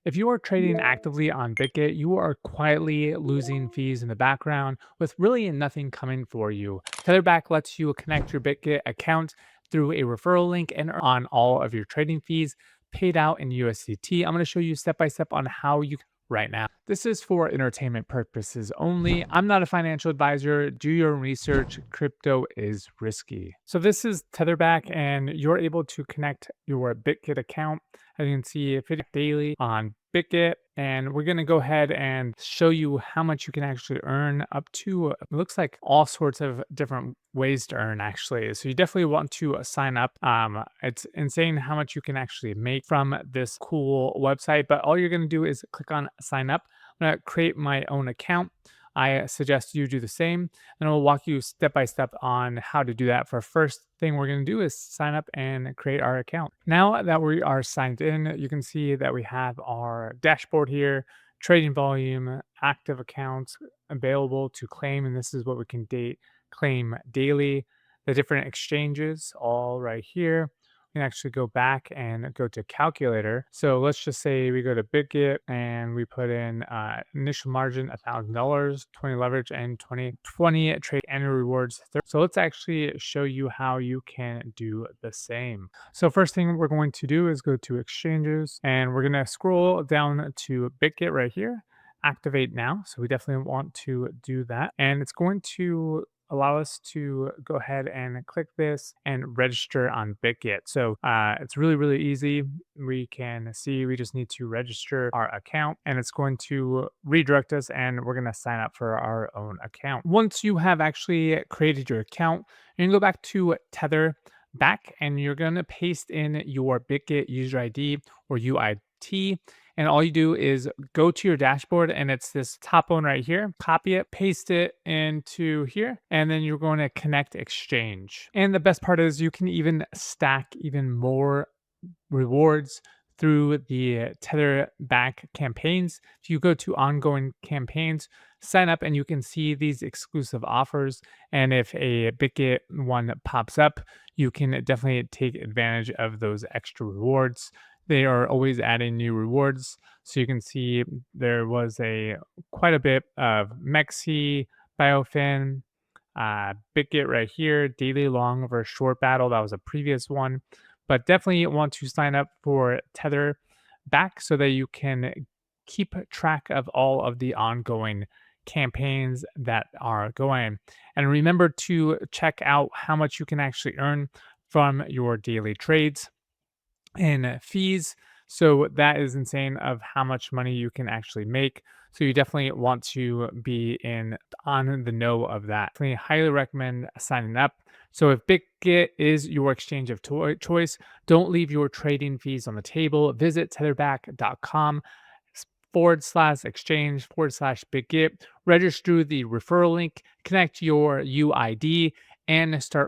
If you are trading actively on Bitget, you are quietly losing fees in the background with really nothing coming for you. TetherBack lets you connect your Bitget account through a referral link and earn on all of your trading fees paid out in USDT. I'm going to show you step by step on how you right now. This is for entertainment purposes only. I'm not a financial advisor. Do your research. Crypto is risky. So this is TetherBack, and you're able to connect your Bitget account. As you can see, it daily on Bitget, and we're going to go ahead and show you how much you can actually earn up to, it looks like all sorts of different ways to earn actually. So you definitely want to sign up. It's insane how much you can actually make from this cool website, but all you're going to do is click on sign up. I'm going to create my own account. I suggest you do the same, and I'll walk you step by step on how to do that. For first thing we're going to do is sign up and create our account. Now that we are signed in, you can see that we have our dashboard here, trading volume, active accounts available to claim, and this is what we can claim daily. The different exchanges all right here. We can actually go back and go to calculator. So let's just say we go to Bitget and we put in initial margin $1,000, 20 leverage, and 20 trade annual rewards. So let's actually show you how you can do the same. So first thing we're going to do is go to exchanges, and we're going to scroll down to Bitget right here. Activate now. So we definitely want to do that, and it's going to allow us to go ahead and click this and register on Bitget. So it's really easy. We can see we just need to register our account, and it's going to redirect us, and we're going to sign up for our own account. Once you have actually created your account, you can go back to TetherBack, and you're going to paste in your Bitget user ID or UIT. And all you do is go to your dashboard, and it's this top one right here. Copy it, paste it into here, and then you're going to connect exchange. And the best part is you can even stack even more rewards through the TetherBack campaigns. If you go to ongoing campaigns, sign up, and you can see these exclusive offers. And if a Bitget one pops up, you can definitely take advantage of those extra rewards. They are always adding new rewards. So you can see there was quite a bit of Mexi, Biofin, Bitget right here, daily long versus short battle. That was a previous one. But definitely want to sign up for TetherBack so that you can keep track of all of the ongoing campaigns that are going. And remember to check out how much you can actually earn from your daily trades and fees. So that is insane of how much money you can actually make. So you definitely want to be on the know of that. I highly recommend signing up. So if Bitget is your exchange of choice, don't leave your trading fees on the table. Visit tetherback.com/exchange/Bitget. Register the referral link, connect your UID, and start